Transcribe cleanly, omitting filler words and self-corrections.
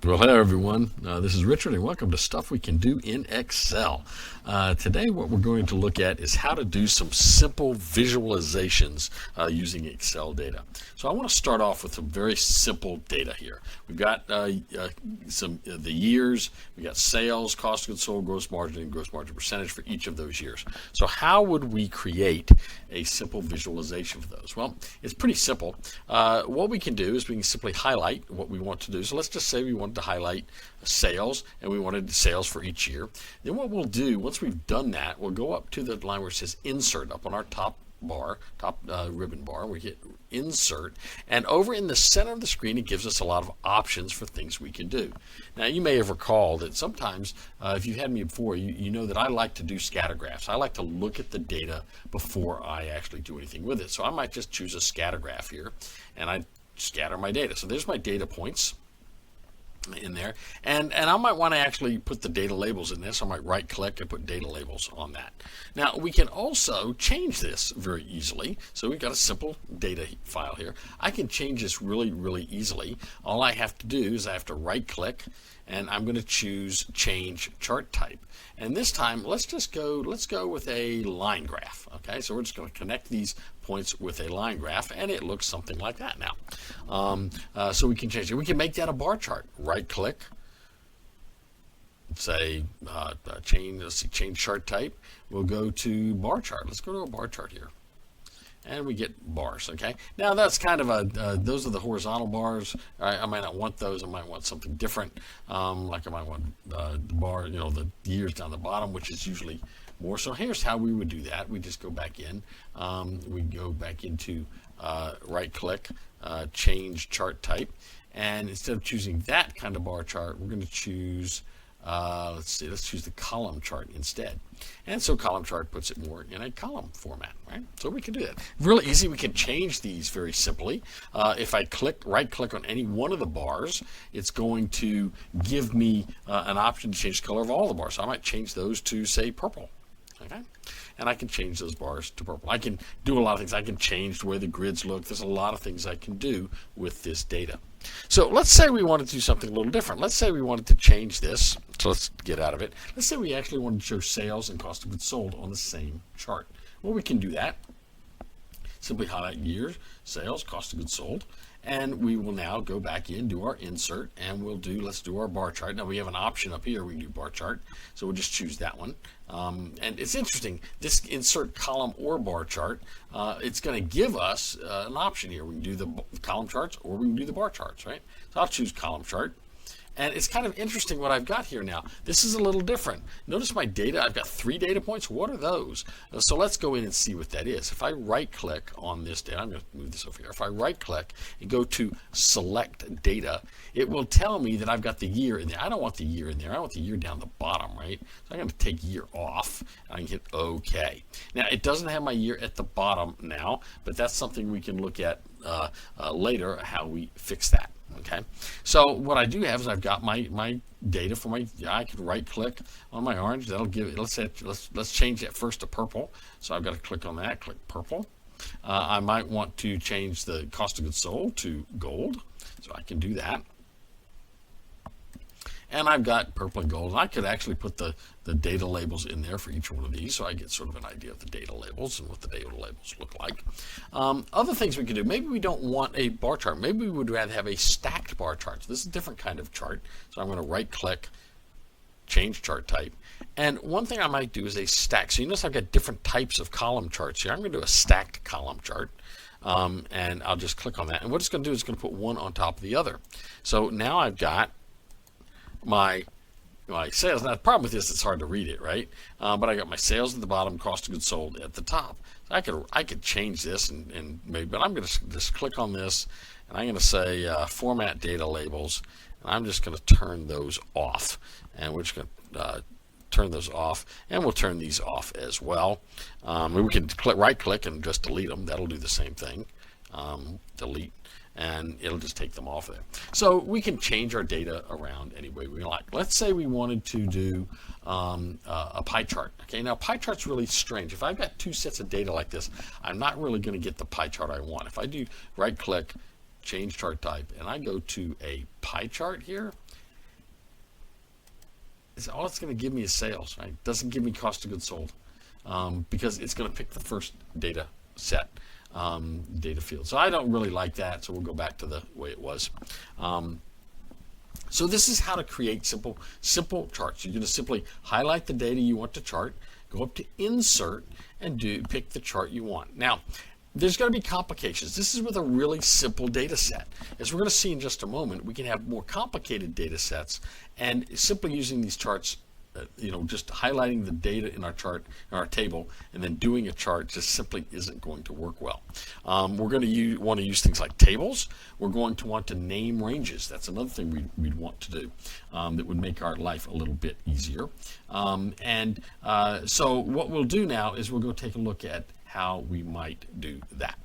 Well, hello everyone. This is Richard, and welcome to Stuff We Can Do in Excel. Today, what we're going to look at is how to do some simple visualizations using Excel data. So, I want to start off with some very simple data here. We've got the years, we got sales, cost of goods sold, gross margin, and gross margin percentage for each of those years. So, how would we create a simple visualization for those? Well, it's pretty simple. What we can do is we can simply highlight what we want to do. So, let's just say we want to highlight sales, and we wanted sales for each year. Then what we'll do, once we've done that, we'll go up to the line where it says insert up on our top ribbon bar. We hit insert, and over in the center of the screen it gives us a lot of options for things we can do. Now, you may have recalled that sometimes if you've had me before, you know that I like to do scatter graphs. I like to look at the data before I actually do anything with it. So I might just choose a scatter graph here, and I scatter my data. So there's my data points in there, and I might want to actually put the data labels in this. I might right click and put data labels on that. Now, we can also change this very easily. So we've got a simple data file here. I can change this really easily. All I have to do is I have to right click, and I'm going to choose change chart type. And this time, let's go with a line graph. Okay, so we're just going to connect these points with a line graph, and it looks something like that now. So we can change it. We can make that a bar chart. Right click, say change chart type. We'll go to bar chart. Let's go to a bar chart here, and we get bars. Okay, now that's kind of those are the horizontal bars. I might not want those. I might want something different, like I might want the bar, the years down the bottom, which is usually more. So here's how we would do that. We just go back in. We go back into right click, change chart type, and instead of choosing that kind of bar chart, we're going to choose let's choose the column chart instead. And so column chart puts it more in a column format, right? So we can do that. Really easy. We can change these very simply. If I right click on any one of the bars, it's going to give me an option to change the color of all the bars. So I might change those to, say, purple. Okay, and I can change those bars to purple. I can do a lot of things. I can change the way the grids look. There's a lot of things I can do with this data. So let's say we wanted to do something a little different. Let's say we wanted to change this. So let's get out of it. Let's say we actually wanted to show sales and cost of goods sold on the same chart. Well, we can do that. Simply highlight years, sales, cost of goods sold, and we will now go back in, do our insert, and let's do our bar chart. Now we have an option up here. We can do bar chart, so we'll just choose that one. And it's interesting, this insert column or bar chart, it's going to give us an option here. We can do the column charts or we can do the bar charts, right? So I'll choose column chart. And it's kind of interesting what I've got here now. This is a little different. Notice my data. I've got 3 data points. What are those? So let's go in and see what that is. If I right click on this data, I'm going to move this over here. If I right click and go to select data, it will tell me that I've got the year in there. I don't want the year in there. I want the year down the bottom, right? So I'm going to take year off. I can hit OK. Now, it doesn't have my year at the bottom now, but that's something we can look at later, how we fix that. Okay, so what I do have is I've got my data for I can right click on my orange. That'll give it. Let's change that first to purple. So I've got to click on that. Click purple. I might want to change the cost of goods sold to gold. So I can do that. And I've got purple and gold. And I could actually put the data labels in there for each one of these, so I get sort of an idea of the data labels and what the data labels look like. Other things we could do, maybe we don't want a bar chart. Maybe we would rather have a stacked bar chart. So this is a different kind of chart. So I'm going to right click, change chart type. And one thing I might do is a stack. So you notice I've got different types of column charts here. I'm going to do a stacked column chart. And I'll just click on that. And what it's going to do is it's going to put one on top of the other. So now I've got my sales. Now the problem with this, it's hard to read it, right? But I got my sales at the bottom, cost of goods sold at the top. So I could change this and maybe, but I'm going to just click on this, and I'm going to say format data labels, and I'm just going to turn those off, and we're just going to turn those off, and we'll turn these off as well. We can right click and just delete them. That'll do the same thing. Delete. And it'll just take them off there. So we can change our data around any way we like. Let's say we wanted to do a pie chart. Okay, now pie chart's really strange. If I've got 2 sets of data like this, I'm not really going to get the pie chart I want. If I do right click, change chart type, and I go to a pie chart here, all it's going to give me is sales, right? It doesn't give me cost of goods sold, because it's going to pick the first data set, data field. So I don't really like that, so we'll go back to the way it was. So this is how to create simple charts. You're going to simply highlight the data you want to chart, go up to Insert, and pick the chart you want. Now, there's going to be complications. This is with a really simple data set. As we're going to see in just a moment, we can have more complicated data sets, and simply using these charts, just highlighting the data in our chart, in our table, and then doing a chart just simply isn't going to work well. We're going to want to use things like tables. We're going to want to name ranges. That's another thing we'd want to do, that would make our life a little bit easier. So what we'll do now is we'll go take a look at how we might do that.